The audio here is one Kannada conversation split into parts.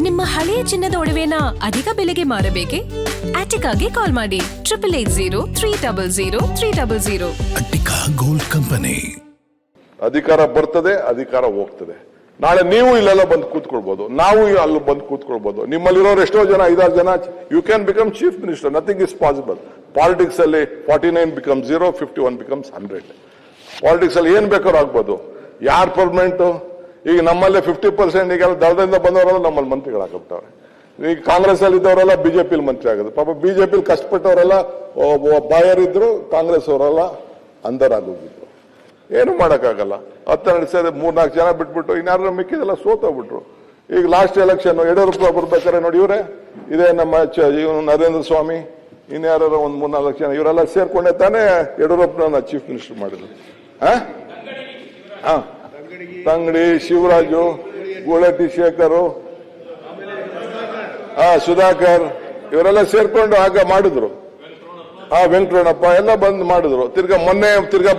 ನಿಮ್ಮ ಹಳೆಯ ಚಿನ್ನದ ಒಡವೆನ ಅಧಿಕ ಬೆಲೆಗೆ ಮಾರಬೇಕೆ? ಆಟಿಕಾಗೆ ಕಾಲ್ ಮಾಡಿ 8880 ಅಟ್ಟಿಕಾ ಗೋಲ್ಡ್ ಕಂಪನಿ. ಅಧಿಕಾರ ಬರ್ತದೆ, ಅಧಿಕಾರ ಹೋಗ್ತದೆ. ನಾಳೆ ನೀವು ಇಲ್ಲೆಲ್ಲ ಬಂದು ಕೂತ್ಕೊಳ್ಬಹುದು, ನಾವು ಅಲ್ಲಿ ಬಂದು ಕೂತ್ಕೊಳ್ಬಹುದು. ನಿಮ್ಮಲ್ಲಿರೋರು ಎಷ್ಟೋ ಜನ, 5-6 ಜನ, you can become chief minister. Nothing is possible. Politics ಅಲ್ಲಿ 49 ಬಿಕಮ್ಸ್ 0, 51 ಬಿಕಮ್ಸ್ 100. ಪಾಲಿಟಿಕ್ಸ್ ಅಲ್ಲಿ ಏನ್ ಬೇಕಾದ್ರೂ ಆಗ್ಬೋದು. ಯಾರು ಪರ್ಮನೆಂಟ್? ಈಗ ನಮ್ಮಲ್ಲೇ 50% ಈಗೆಲ್ಲ ದಳದಿಂದ ಬಂದವರೆಲ್ಲ ನಮ್ಮಲ್ಲಿ ಮಂತ್ರಿಗಳಾಗ್ಬಿಟ್ಟವ್ರೆ. ಈಗ ಕಾಂಗ್ರೆಸ್ ಅಲ್ಲಿ ಇದ್ದವರೆಲ್ಲ ಬಿಜೆಪಿಲಿ ಮಂತ್ರಿ ಆಗೋದು. ಪಾಪ ಬಿಜೆಪಿಲಿ ಕಷ್ಟಪಟ್ಟವರೆಲ್ಲ ಬಾಯರಿದ್ರು, ಕಾಂಗ್ರೆಸ್ ಅವರೆಲ್ಲ ಅಂಧರಾಗೋಗಿದ್ರು. ಏನು ಮಾಡಕ್ಕಾಗಲ್ಲ. 12 ಸರಿ 3-4 ಜನ ಬಿಟ್ಬಿಟ್ಟು ಇನ್ಯಾರು ಮಿಕ್ಕಿದೆಲ್ಲ ಸೋತೋಗ್ಬಿಟ್ರು. ಈಗ ಲಾಸ್ಟ್ ಎಲೆಕ್ಷನ್ ಯಡಿಯೂರಪ್ಪ ಬರ್ಬೇಕಾದ್ರೆ ನೋಡಿ, ಇವರೇ ಇದೇ ನಮ್ಮ ನರೇಂದ್ರ ಸ್ವಾಮಿ, ಇನ್ಯಾರು ಒಂದ್ 3-4 ಜನ, ಇವರೆಲ್ಲ ಸೇರ್ಕೊಂಡೆ ತಾನೇ ಯಡಿಯೂರಪ್ಪನ ಚೀಫ್ ಮಿನಿಸ್ಟರ್ ಮಾಡಿದ್ರು. ತಂಗಡಿ, ಶಿವರಾಜು, ಗುಳಟಿ ಶೇಖರು, ಸುಧಾಕರ್, ಇವರೆಲ್ಲ ಸೇರ್ಕೊಂಡು ಆಗ ಮಾಡಿದ್ರು. ವೆಂಕಟರಮಣಪ್ಪ ಎಲ್ಲ ಬಂದು ಮಾಡಿದ್ರು. ಮೊನ್ನೆ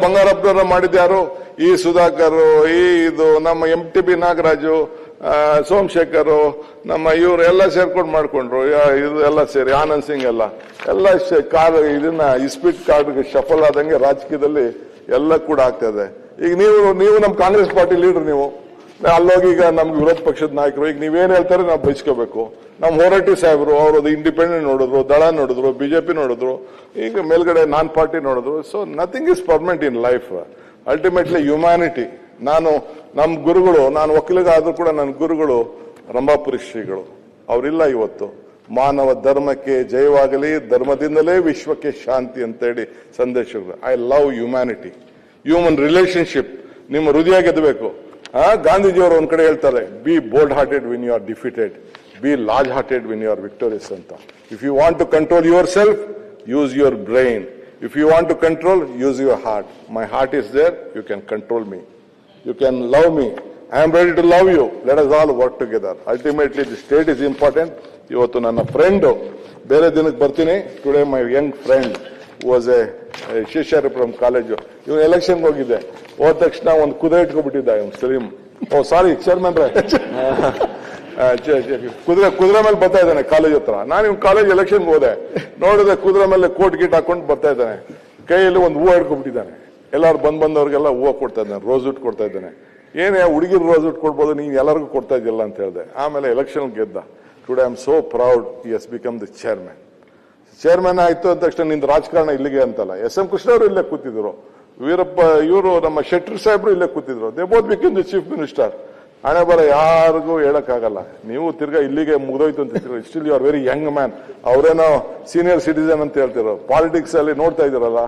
ಬಂಗಾರಪ್ಪನವರ ಮಾಡಿದ್ಯಾರು? ಈ ಸುಧಾಕರ್, ಇದು ನಮ್ಮ MTB ನಾಗರಾಜು, ಸೋಮಶೇಖರ್, ನಮ್ಮ ಇವರು ಎಲ್ಲ ಸೇರ್ಕೊಂಡು ಮಾಡ್ಕೊಂಡ್ರು. ಇದು ಎಲ್ಲ ಸೇರಿ ಆನಂದ್ ಸಿಂಗ್ ಎಲ್ಲ ಇದನ್ನ ಇಸ್ಪೀಟ್ ಕಾರ್ಡ್ ಶಫಲ್ ಆದಂಗೆ ರಾಜಕೀಯದಲ್ಲಿ ಎಲ್ಲ ಕೂಡ ಆಗ್ತದೆ. ಈಗ ನೀವು ನಮ್ಮ ಕಾಂಗ್ರೆಸ್ ಪಾರ್ಟಿ ಲೀಡರ್, ನೀವು ಅಲ್ಲೋಗಿ ಈಗ ನಮ್ಗೆ ವಿರೋಧ ಪಕ್ಷದ ನಾಯಕರು, ಈಗ ನೀವೇನ್ ಹೇಳ್ತಾರೆ ನಾವು ಬಯಸ್ಕೋಬೇಕು. ನಮ್ಮ ಹೋರಾಟಿ ಸಾಹೇಬರು ಅವ್ರದ್ದು ಇಂಡಿಪೆಂಡೆಂಟ್ ನೋಡಿದ್ರು, ದಳ ನೋಡಿದ್ರು, ಬಿಜೆಪಿ ನೋಡಿದ್ರು, ಈಗ ಮೇಲ್ಗಡೆ ನಾನ್ ಪಾರ್ಟಿ ನೋಡಿದ್ರು. So nothing is permanent in life. Ultimately humanity. ನಮ್ಮ ಗುರುಗಳು, ನಾನು ಒಕ್ಕಲಿಗ ಆದ್ರೂ ಕೂಡ ನನ್ನ ಗುರುಗಳು ರಂಭಾಪುರಿ ಶ್ರೀಗಳು, ಅವರಿಲ್ಲ ಇವತ್ತು. ಮಾನವ ಧರ್ಮಕ್ಕೆ ಜಯವಾಗಲಿ, ಧರ್ಮದಿಂದಲೇ ವಿಶ್ವಕ್ಕೆ ಶಾಂತಿ ಅಂತೇಳಿ ಸಂದೇಶಗಳು. I love humanity, human relationship. ನಿಮ್ಮ ಹೃದಯ ಗೆದ್ದಬೇಕು. ಗಾಂಧೀಜಿಯವರು ಒಂದ್ ಕಡೆ ಹೇಳ್ತಾರೆ, be bold hearted win you are defeated, be large hearted win you are victorious ಅಂತ. If you want to control yourself, use your brain. If you want to control, use your heart. My heart is there, you can control me, you can love me, I am ready to love you. Let us all work together. Ultimately the state is important. ಇವತ್ತು ನನ್ನ ಫ್ರೆಂಡ್, ಬೇರೆ ದಿನಕ್ಕೆ ಬರ್ತೀನಿ, today my young friend was a ಶಿಷ್ಯರಪುರಂ ಕಾಲೇಜು. ಇವನು ಎಲೆಕ್ಷನ್ ಹೋಗಿದ್ದೆ, ಹೋದ ತಕ್ಷಣ ಒಂದು ಕುದುರೆ ಇಟ್ಕೊಂಡ್ಬಿಟ್ಟಿದ್ದ ಇವನು ಸಲೀಂ. ಸಾರಿ ಚೇರ್ಮನ್ ರೇ, ಕುದುರೆ ಮೇಲೆ ಬರ್ತಾ ಇದ್ದಾನೆ ಕಾಲೇಜ್ ಹತ್ರ. ನಾನು ಇವ್ ಕಾಲೇಜ್ ಎಲೆಕ್ಷನ್ ಹೋದೆ, ನೋಡಿದೆ ಕುದುರೆ ಮೇಲೆ ಕೋಟ್ ಗೀಟ್ ಹಾಕೊಂಡು ಬರ್ತಾ ಇದ್ದಾನೆ. ಕೈಯಲ್ಲಿ ಒಂದು ಹೂವು ಹಿಡ್ಕೊಂಡ್ಬಿಟ್ಟಿದ್ದಾನೆ. ಎಲ್ಲಾರು ಬಂದವ್ರಿಗೆಲ್ಲ ಹೂವು ಕೊಡ್ತಾ ಇದ್ದಾನೆ, ರೋಸ್ ಇಟ್ ಕೊಡ್ತಾ ಇದ್ದಾನೆ. ಏನೇ ಹುಡುಗಿರು ರೋಸ್ ಇಟ್ ಕೊಡ್ಬೋದು, ನೀನ್ ಎಲ್ಲರಿಗೂ ಕೊಡ್ತಾ ಇದೆಯಲ್ಲ ಅಂತ ಹೇಳಿದೆ. ಆಮೇಲೆ ಎಲೆಕ್ಷನ್ ಗೆದ್ದ. Today I am so proud, he has become the chairman. Chairman ಆಯ್ತು ಅಂದ ತಕ್ಷಣ ನಿಂದ ರಾಜಕಾರಣ ಇಲ್ಲಿಗೆ ಅಂತಲ್ಲ. SM ಕೃಷ್ಣ ಅವರು ಇಲ್ಲೇ ಕೂತಿದ್ರು, ವೀರಪ್ಪ ಇವರು ನಮ್ಮ ಶೆಟ್ಟರ್ ಸಾಹೇಬ್ರು ಇಲ್ಲೇ ಕೂತಿದ್ರು. They both become the chief minister. ಹಣೆ ಬರ ಯಾರಿಗೂ ಹೇಳಕ್ಕಾಗಲ್ಲ. ನೀವು ತಿರ್ಗಾ ಇಲ್ಲಿಗೆ ಮುಗಿದೋಯ್ತು ಅಂತ still you are very young man. ಅವರೇನೋ ಸೀನಿಯರ್ ಸಿಟಿಸನ್ ಅಂತ ಹೇಳ್ತಿರೋ. ಪಾಲಿಟಿಕ್ಸ್ ಅಲ್ಲಿ ನೋಡ್ತಾ ಇದ್ದೀರಲ್ಲ,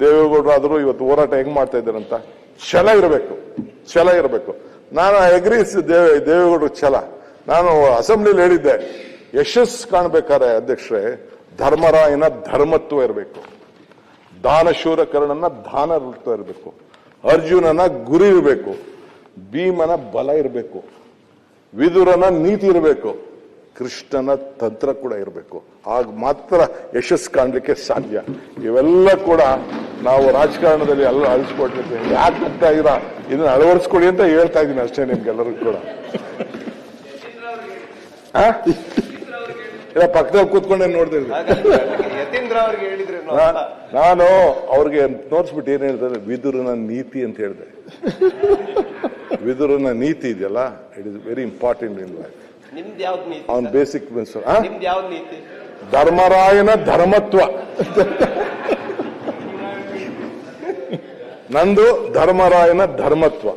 ದೇವೇಗೌಡರು ಆದ್ರೂ ಇವತ್ತು ಹೋರಾಟ ಹೆಂಗ್ ಮಾಡ್ತಾ ಇದ್ದಾರಂತ. ಛಲ ಇರಬೇಕು. ನಾನು ಅಗ್ರೀಸ್ ದೇವೇಗೌಡರು ಛಲ. ನಾನು ಅಸೆಂಬ್ಲಿಲಿ ಹೇಳಿದ್ದೆ, ಯಶಸ್ಸು ಕಾಣ್ಬೇಕಾದ್ರೆ ಅಧ್ಯಕ್ಷರೇ, ಧರ್ಮರಾಯನ ಧರ್ಮತ್ವ ಇರಬೇಕು, ದಾನಶೂರ ಕರ್ಣನ ದಾನತ್ವ ಇರಬೇಕು, ಅರ್ಜುನನ ಗುರಿ ಇರಬೇಕು, ಭೀಮನ ಬಲ ಇರಬೇಕು, ವಿದುರನ ನೀತಿ ಇರಬೇಕು, ಕೃಷ್ಣನ ತಂತ್ರ ಕೂಡ ಇರಬೇಕು. ಆಗ ಮಾತ್ರ ಯಶಸ್ಸು ಕಾಣಲಿಕ್ಕೆ ಸಾಧ್ಯ. ಇವೆಲ್ಲ ಕೂಡ ನಾವು ರಾಜಕಾರಣದಲ್ಲಿ ಎಲ್ಲ ಅಳಿಸ್ಕೊಟ್ಟಿರ್ತೀವಿ. ಯಾಕೆ ಹೋಗ್ತಾ ಇರ, ಇದನ್ನ ಅಳವಡಿಸ್ಕೊಡಿ ಅಂತ ಹೇಳ್ತಾ ಇದ್ದೀನಿ ಅಷ್ಟೇ ನಿಮ್ಗೆಲ್ಲರಿಗೂ ಕೂಡ. ಇಲ್ಲ, ಪಕ್ಕದಲ್ಲಿ ಕೂತ್ಕೊಂಡೆ ನೋಡ್ತಿದ್ದೆ ನಾನು. ಅವ್ರಿಗೆ ತೋರಿಸ್ಬಿಟ್ಟು ಏನ್ ಹೇಳ್ತಾರೆ, ವಿದುರನ ನೀತಿ ಅಂತ ಹೇಳಿದೆ. ವಿದುರನ ನೀತಿ ಇದೆಯಲ್ಲ, it is very important in life. ಅವನ್ ಬೇಸಿಕ್ ಪ್ರಿನ್ಸಿಪಲ್. ಧರ್ಮರಾಯನ ಧರ್ಮತ್ವ, ನಂದು ಧರ್ಮರಾಯನ ಧರ್ಮತ್ವ,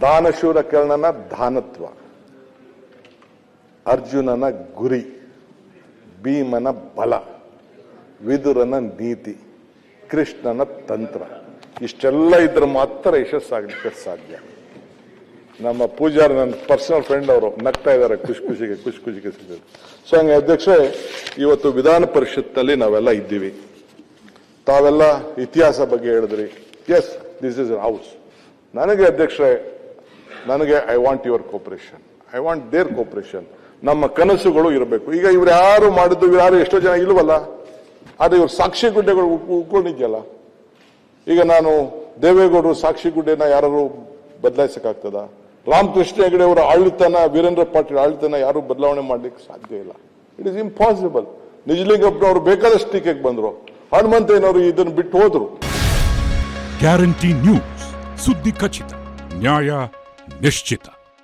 ದಾನಶೂರ ಕರ್ಣನ ದಾನತ್ವ, ಅರ್ಜುನನ ಗುರಿ, ಭೀಮನ ಬಲ, ವಿದುರನ ನೀತಿ, ಕೃಷ್ಣನ ತಂತ್ರ. ಇಷ್ಟೆಲ್ಲ ಇದ್ರೆ ಮಾತ್ರ ಯಶಸ್ಸಾಗಲಿಕ್ಕೆ ಸಾಧ್ಯ. ನಮ್ಮ ಪೂಜಾರಿ, ನನ್ನ ಪರ್ಸನಲ್ ಫ್ರೆಂಡ್, ಅವರು ನಗ್ತಾ ಇದ್ದಾರೆ ಖುಷಿ ಖುಷಿಗೆ. ಸೊ ಹಂಗೆ ಅಧ್ಯಕ್ಷರೇ, ಇವತ್ತು ವಿಧಾನ ಪರಿಷತ್ನಲ್ಲಿ ನಾವೆಲ್ಲ ಇದ್ದೀವಿ. ತಾವೆಲ್ಲ ಇತಿಹಾಸ ಬಗ್ಗೆ ಹೇಳಿದ್ರಿ. Yes, this is a house. ನನಗೆ ಅಧ್ಯಕ್ಷರೇ, I want your cooperation, I want their cooperation. ನಮ್ಮ ಕನಸುಗಳು ಇರಬೇಕು. ಈಗ ಇವ್ರು ಯಾರು ಮಾಡಿದ್ದು, ಯಾರು ಎಷ್ಟೋ ಜನ ಇಲ್ವಲ್ಲ, ಆದ್ರೆ ಇವ್ರು ಸಾಕ್ಷಿ ಗುಡ್ಡೆಗಳು ಉಳ್ಕೊಂಡಿದ್ಯಲ್ಲ. ಈಗ ನಾನು ದೇವೇಗೌಡರು ಸಾಕ್ಷಿ ಗುಡ್ಡೆನ ಯಾರು ಬದಲಾಯಿಸಕ್ಕಾಗ್ತದ? ರಾಮಕೃಷ್ಣ ಹೆಗಡೆ ಅವರ ಆಳ್ತನ, ವೀರೇಂದ್ರ ಪಾಟೀಲ್ ಆಳ್ತನ ಯಾರು ಬದಲಾವಣೆ ಮಾಡ್ಲಿಕ್ಕೆ ಸಾಧ್ಯ ಇಲ್ಲ. It is impossible. ನಿಜಲಿಂಗಪ್ಪನವರು ಬೇಕಾದಷ್ಟು ಟೀಕೆಗೆ ಬಂದ್ರು, ಹನುಮಂತಯ್ಯನವರು ಇದನ್ನು ಬಿಟ್ಟು ಹೋದ್ರು. ಗ್ಯಾರಂಟಿ ನ್ಯೂಸ್, ಸುದ್ದಿ ಖಚಿತ, ನ್ಯಾಯ ನಿಶ್ಚಿತ.